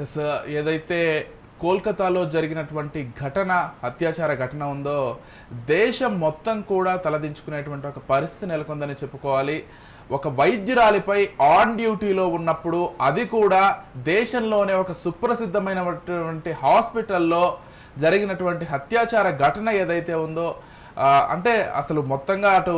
Yes. ఏదైతే కోల్కతాలో జరిగినటువంటి ఘటన, అత్యాచార ఘటన ఉందో దేశం మొత్తం కూడా తలదించుకునేటువంటి ఒక పరిస్థితి నెలకొందని చెప్పుకోవాలి. ఒక వైద్యురాలిపై ఆన్ డ్యూటీలో ఉన్నప్పుడు, అది కూడా దేశంలోనే ఒక సుప్రసిద్ధమైనటువంటి హాస్పిటల్లో జరిగినటువంటి అత్యాచార ఘటన ఏదైతే ఉందో, అంటే అసలు మొత్తంగా అటు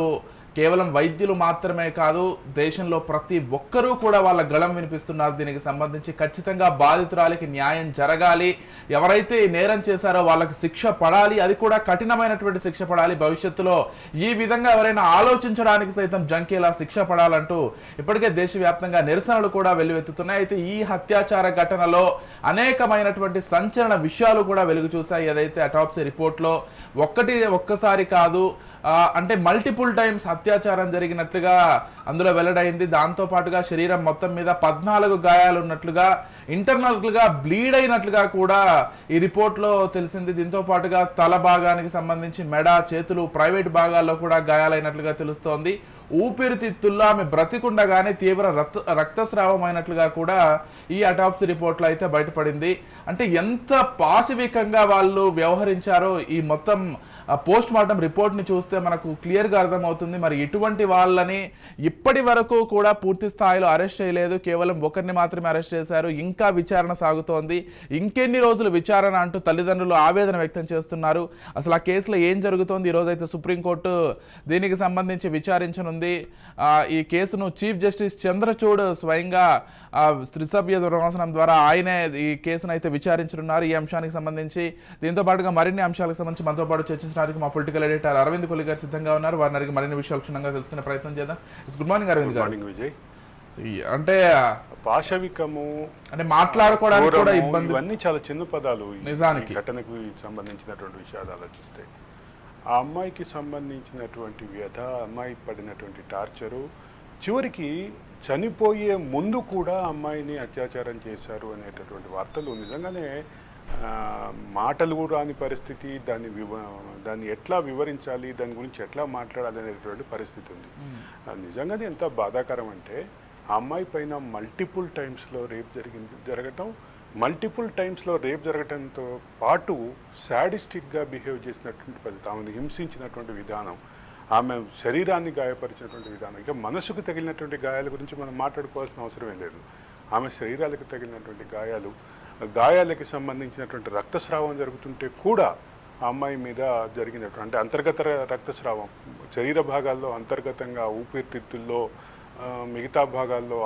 కేవలం వైద్యులు మాత్రమే కాదు, దేశంలో ప్రతి ఒక్కరూ కూడా వాళ్ళ గళం వినిపిస్తున్నారు. దీనికి సంబంధించి ఖచ్చితంగా బాధితురాలికి న్యాయం జరగాలి, ఎవరైతే ఈ నేరం చేశారో వాళ్ళకి శిక్ష పడాలి, అది కూడా కఠినమైనటువంటి శిక్ష పడాలి. భవిష్యత్తులో ఈ విధంగా ఎవరైనా ఆలోచించడానికి సైతం జంకేలా శిక్ష పడాలంటూ ఇప్పటికే దేశవ్యాప్తంగా నిరసనలు కూడా వెల్లువెత్తుతున్నాయి. అయితే ఈ అత్యాచార ఘటనలో అనేకమైనటువంటి సంచలన విషయాలు కూడా వెలుగు చూశాయి. ఏదైతే అటాప్సీ రిపోర్ట్లో ఒక్కసారి కాదు, అంటే మల్టిపుల్ టైమ్స్ అత్యాచారం జరిగినట్లుగా అందులో వెల్లడైంది. దాంతో పాటుగా శరీరం మొత్తం మీద 14 గాయాలు ఉన్నట్లుగా, ఇంటర్నల్గా బ్లీడ్ అయినట్లుగా కూడా ఈ రిపోర్ట్లో తెలిసింది. దీంతో పాటుగా తల భాగానికి సంబంధించి మెడ, చేతులు, ప్రైవేట్ భాగాల్లో కూడా గాయాలైనట్లుగా తెలుస్తోంది. ఊపిరితిత్తుల్లో ఆమె బ్రతికుండగానే తీవ్ర రక్తస్రావం అయినట్లుగా కూడా ఈ అటాప్సీ రిపోర్ట్లో అయితే బయటపడింది. అంటే ఎంత పాశవికంగా వాళ్ళు వ్యవహరించారో ఈ మొత్తం పోస్ట్ మార్టం రిపోర్ట్ని చూస్తే మనకు క్లియర్గా అర్థమవుతుంది. మరి ఇటువంటి వాళ్ళని ఇప్పటి వరకు కూడా పూర్తి స్థాయిలో అరెస్ట్ చేయలేదు, కేవలం ఒకరిని మాత్రమే అరెస్ట్ చేశారు. ఇంకా విచారణ సాగుతోంది. ఇంకెన్ని రోజులు విచారణ అంటూ తల్లిదండ్రులు ఆవేదన వ్యక్తం చేస్తున్నారు. అసలు ఆ కేసులో ఏం జరుగుతోంది? ఈరోజైతే సుప్రీంకోర్టు దీనికి సంబంధించి విచారించనుంది. ఈ కేసును చీఫ్ జస్టిస్ చంద్రచూడ్ స్వయంగా త్రిసభ్య ధర్మాసనం ద్వారా ఆయనే ఈ కేసును అయితే విచారించనున్నారు. ఈ అంశానికి సంబంధించి దీంతో పాటుగా మరిన్ని అంశాలకు సంబంధించి మనతో పాటు చర్చించడానికి మా పొలిటికల్ ఎడిటర్ అరవింద్ కొల్లి గారు సిద్ధంగా ఉన్నారు. వారిని అడిగి మరిన్ని విషయాలు క్షుణ్ణంగా తెలుసుకునే ప్రయత్నం చేద్దాం. గుడ్ మార్నింగ్ అరవింద్ గారు. విజయ్, అంటే పాశవికము అంటే మాట్లాడుకోవడానికి కూడా ఇబ్బంది, ఇవన్నీ చాలా చిన్న పదాలు. నిజానికి ఘటనకు సంబంధించినటువంటి విషయాలు ఆలోచిస్తే ఆ అమ్మాయికి సంబంధించినటువంటి వ్యధ, అమ్మాయి పడినటువంటి టార్చరు, చివరికి చనిపోయే ముందు కూడా అమ్మాయిని అత్యాచారం చేశారు అనేటటువంటి వార్తలు నిజంగానే మాటలు కూడా రాని పరిస్థితి. దాన్ని ఎట్లా వివరించాలి, దాని గురించి ఎట్లా మాట్లాడాలి అనేటువంటి పరిస్థితి ఉంది. నిజంగానే ఎంత బాధాకరం అంటే ఆ అమ్మాయి పైన మల్టిపుల్ టైమ్స్లో రేప్ జరగటం, మల్టిపుల్ టైమ్స్లో రేప్ జరగటంతో పాటు సాడిస్టిక్గా బిహేవ్ చేసినటువంటి పరిస్థితి, ఆమెను హింసించినటువంటి విధానం, ఆమె శరీరాన్ని గాయపరిచినటువంటి విధానం, ఇక మనసుకు తగిలినటువంటి గాయాల గురించి మనం మాట్లాడుకోవాల్సిన అవసరమే లేదు. ఆమె శరీరాలకు తగిలినటువంటి గాయాలకి సంబంధించినటువంటి రక్తస్రావం జరుగుతుంటే కూడా ఆ అమ్మాయి మీద జరిగినటువంటి అంటే అంతర్గత రక్తస్రావం, శరీర భాగాల్లో అంతర్గతంగా ఊపిరితిత్తుల్లో, మిగతా భాగాల్లో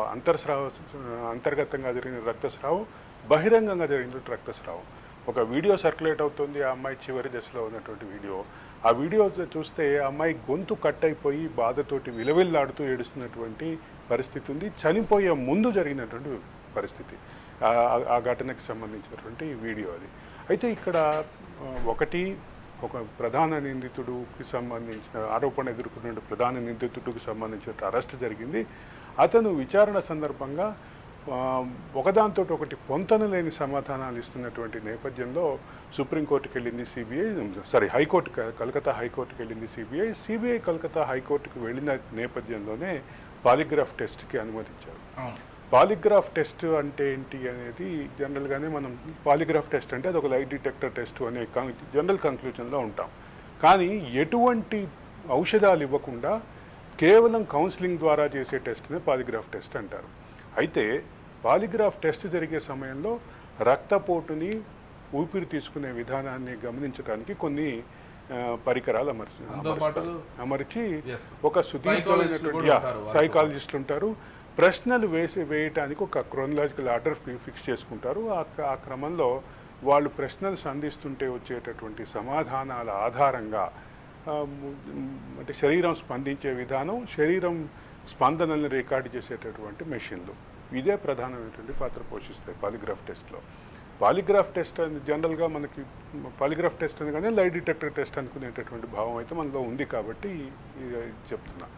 అంతర్గతంగా జరిగిన రక్తస్రావం, బహిరంగంగా జరిగినటువంటి రక్తస్రావం. ఒక వీడియో సర్క్యులేట్ అవుతుంది, ఆ అమ్మాయి చివరి దశలో ఉన్నటువంటి వీడియో. ఆ వీడియో చూస్తే ఆ అమ్మాయి గొంతు కట్ అయిపోయి బాధతోటి విలవిల్లాడుతూ ఏడుస్తున్నటువంటి పరిస్థితి ఉంది. చనిపోయే ముందు జరిగినటువంటి పరిస్థితి ఆ ఘటనకు సంబంధించినటువంటి వీడియో అది. అయితే ఇక్కడ ఒక ప్రధాన నిందితుడికి సంబంధించిన ఆరోపణ ఎదుర్కొన్న ప్రధాన నిందితుడికి సంబంధించిన అరెస్ట్ జరిగింది. అతను విచారణ సందర్భంగా ఒకదాంతో ఒకటి పొంతన లేని సమాధానాలు ఇస్తున్నటువంటి నేపథ్యంలో సుప్రీంకోర్టుకి వెళ్ళింది సిబిఐ, కలకత్తా హైకోర్టుకి వెళ్ళింది సిబిఐ కలకత్తా హైకోర్టుకు వెళ్ళిన నేపథ్యంలోనే పాలిగ్రాఫ్ టెస్ట్కి అనుమతించారు. పాలిగ్రాఫ్ టెస్ట్ అంటే ఏంటి అనేది జనరల్గానే మనం పాలిగ్రాఫ్ టెస్ట్ అంటే అది ఒక లై డిటెక్టర్ టెస్ట్ అనే జనరల్ కన్క్లూజన్లో ఉంటాం. కానీ ఎటువంటి ఔషధాలు ఇవ్వకుండా కేవలం కౌన్సిలింగ్ ద్వారా చేసే టెస్ట్నే పాలిగ్రాఫ్ టెస్ట్ అంటారు. అయితే పాలిగ్రాఫ్ టెస్ట్ జరిగే సమయంలో రక్తపోటుని, ఊపిరి తీసుకునే విధానాన్ని గమనించడానికి కొన్ని పరికరాలు అమర్చి ఒక సుదీర్ఘమైనటువంటి సైకాలజిస్టులు ఉంటారు. ప్రశ్నలు వేయటానికి ఒక క్రోనలాజికల్ ఆర్డర్ ఫిక్స్ చేసుకుంటారు. ఆ క్రమంలో వాళ్ళు ప్రశ్నలు సంధిస్తుంటే వచ్చేటటువంటి సమాధానాల ఆధారంగా అంటే శరీరం స్పందించే విధానం, శరీరం స్పందనల్ని రికార్డు చేసేటటువంటి మెషిన్లు, ఇదే ప్రధానమైనటువంటి పాత్ర పోషిస్తాయి పాలిగ్రాఫ్ టెస్ట్లో. పాలిగ్రాఫ్ టెస్ట్ అని జనరల్గా మనకి పాలిగ్రాఫ్ టెస్ట్ అనగానే లై డిటెక్టర్ టెస్ట్ అనుకునేటటువంటి భావం అయితే మనలో ఉంది కాబట్టి చెప్తున్నా.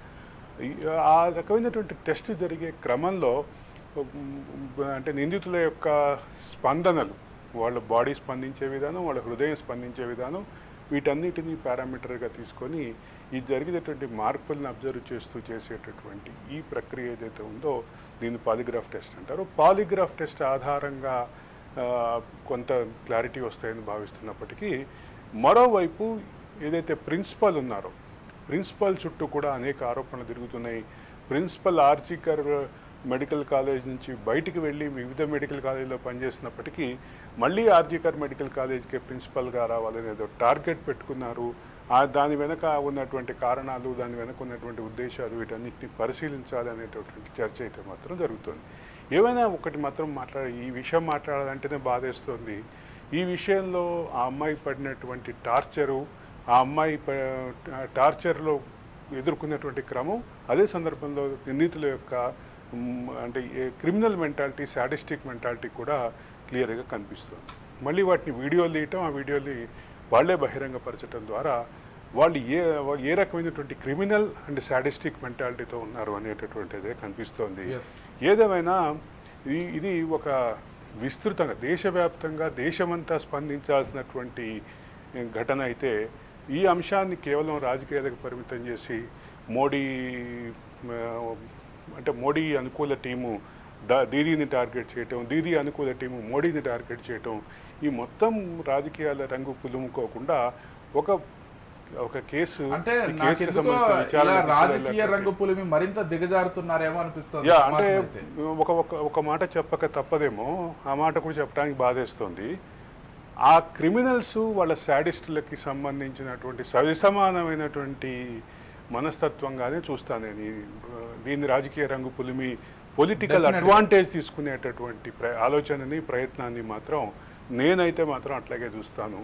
ఆ రకమైనటువంటి టెస్ట్ జరిగే క్రమంలో అంటే నిందితుల యొక్క స్పందనలు, వాళ్ళ బాడీ స్పందించే విధానం, వాళ్ళ హృదయం స్పందించే విధానం, వీటన్నిటినీ పారామీటర్గా తీసుకొని ఈ జరిగేటటువంటి మార్పులను అబ్జర్వ్ చేస్తూ చేసేటటువంటి ఈ ప్రక్రియ ఏదైతే ఉందో దీన్ని పాలిగ్రాఫ్ టెస్ట్ అంటారు. పాలిగ్రాఫ్ టెస్ట్ ఆధారంగా ఆ, కొంత క్లారిటీ వస్తాయని భావిస్తున్నప్పటికీ, మరోవైపు ఏదైతే ప్రిన్సిపల్ ఉన్నారో ప్రిన్సిపల్ చుట్టూ కూడా అనేక ఆరోపణలు తిరుగుతున్నాయి. ప్రిన్సిపల్ ఆర్జికర్ మెడికల్ కాలేజ్ నుంచి బయటికి వెళ్ళి వివిధ మెడికల్ కాలేజీలో పనిచేసినప్పటికీ మళ్ళీ ఆర్జికర్ మెడికల్ కాలేజ్కి ప్రిన్సిపల్గా రావాలని ఏదో టార్గెట్ పెట్టుకున్నారు. దాని వెనక ఉన్నటువంటి కారణాలు, దాని వెనక ఉన్నటువంటి ఉద్దేశాలు, వీటన్నిటిని పరిశీలించాలి అనేటటువంటి చర్చ అయితే మాత్రం జరుగుతుంది. ఏమైనా ఒకటి మాత్రం ఈ విషయం మాట్లాడాలంటేనే బాధేస్తుంది. ఈ విషయంలో ఆ అమ్మాయి పడినటువంటి టార్చరు, ఆ అమ్మాయి టార్చర్లో ఎదుర్కొన్నటువంటి క్రమం, అదే సందర్భంలో నిందితుల యొక్క అంటే క్రిమినల్ మెంటాలిటీ, సాడిస్టిక్ మెంటాలిటీ కూడా క్లియర్గా కనిపిస్తుంది. మళ్ళీ వాటిని వీడియోలు తీయటం, ఆ వీడియోని వాళ్ళే బహిరంగపరచడం ద్వారా వాళ్ళు ఏ రకమైనటువంటి క్రిమినల్ అండ్ సాడిస్టిక్ మెంటాలిటీతో ఉన్నారు అనేటటువంటిదే కనిపిస్తోంది. ఏదేమైనా ఇది ఒక విస్తృతంగా దేశవ్యాప్తంగా దేశమంతా స్పందించాల్సినటువంటి ఘటన అయితే, ఈ అంశాన్ని కేవలం రాజకీయాలకు పరిమితం చేసి మోడీ అనుకూల టీము దీదీని టార్గెట్ చేయటం, దీదీ అనుకూల టీము మోడీని టార్గెట్ చేయటం, ఈ మొత్తం రాజకీయాల రంగు పులుముకోకుండా ఒక కేసు అంటే రాజకీయ రంగు పులిమి మరింత దిగజారుతున్నారేమో అనిపిస్తుంది. అంటే ఒక మాట చెప్పక తప్పదేమో, ఆ మాట కూడా చెప్పడానికి బాధేస్తుంది. ఆ క్రిమినల్స్ వాళ్ళ శాడిస్టులకి సంబంధించినటువంటి సరిసమానమైనటువంటి మనస్తత్వంగానే చూస్తాను నేను దీన్ని. రాజకీయ రంగు పులిమి పొలిటికల్ అడ్వాంటేజ్ తీసుకునేటటువంటి ఆలోచనని, ప్రయత్నాన్ని మాత్రం నేనైతే మాత్రం అట్లాగే చూస్తాను.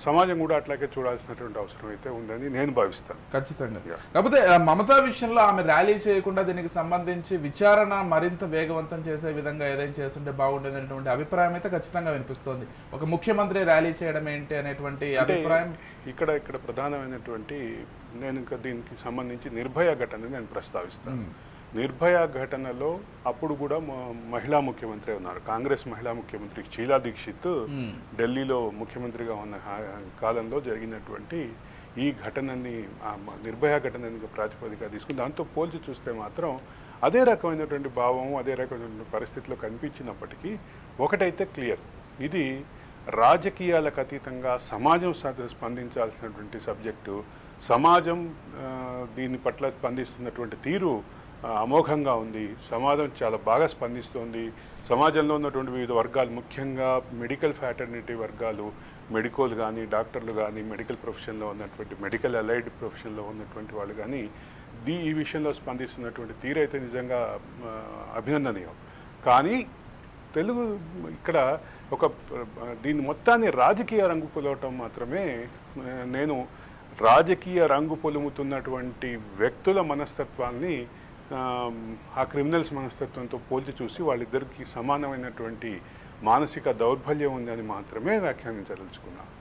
సమాజం కూడా అట్లాగే చూడాల్సినటువంటి అవసరం అయితే ఉందని నేను భావిస్తాను. ఖచ్చితంగా. కాకపోతే మమతా విషయంలో ఆమె ర్యాలీ చేయకుండా దీనికి సంబంధించి విచారణ మరింత వేగవంతం చేసే విధంగా ఏదైనా చేస్తుంటే బాగుండేదనేటువంటి అభిప్రాయం అయితే ఖచ్చితంగా వినిపిస్తోంది. ఒక ముఖ్యమంత్రి ర్యాలీ చేయడం ఏంటి అనేటువంటి అభిప్రాయం ఇక్కడ ప్రధానమైనటువంటి, నేను ఇంకా దీనికి సంబంధించి నిర్భయ ఘటనని నేను ప్రస్తావిస్తాను. నిర్భయ ఘటనలో అప్పుడు కూడా మహిళా ముఖ్యమంత్రి ఉన్నారు, కాంగ్రెస్ మహిళా ముఖ్యమంత్రి షీలా దీక్షిత్ ఢిల్లీలో ముఖ్యమంత్రిగా ఉన్న కాలంలో జరిగినటువంటి ఈ ఘటనని, నిర్భయ ఘటనని ప్రాతిపదికగా తీసుకుని దాంతో పోల్చి చూస్తే మాత్రం అదే రకమైనటువంటి భావం, అదే రకమైనటువంటి పరిస్థితిలో కనిపించినప్పటికీ ఒకటైతే క్లియర్, ఇది రాజకీయాలకు అతీతంగా సమాజం స్పందించాల్సినటువంటి సబ్జెక్టు. సమాజం దీని పట్ల స్పందిస్తున్నటువంటి తీరు అమోఘంగా ఉంది. సమాజం చాలా బాగా స్పందిస్తోంది. సమాజంలో ఉన్నటువంటి వివిధ వర్గాలు, ముఖ్యంగా మెడికల్ ఫ్యాటర్నిటీ వర్గాలు, మెడికోలు కానీ, డాక్టర్లు కానీ, మెడికల్ ప్రొఫెషన్లో ఉన్నటువంటి, మెడికల్ అలైడ్ ప్రొఫెషన్లో ఉన్నటువంటి వాళ్ళు కానీ ఈ విషయంలో స్పందిస్తున్నటువంటి తీరైతే నిజంగా అభినందనీయం. కానీ ఇక్కడ దీని మొత్తాన్ని రాజకీయ రంగు పులవటం మాత్రమే, నేను రాజకీయ రంగు పొలుముతున్నటువంటి వ్యక్తుల మనస్తత్వాన్ని ఆ క్రిమినల్స్ మనస్తత్వంతో పోల్చి చూసి వాళ్ళిద్దరికి సమానమైనటువంటి మానసిక దౌర్బల్యం ఉందని మాత్రమే వ్యాఖ్యానించదలుచుకున్నాను.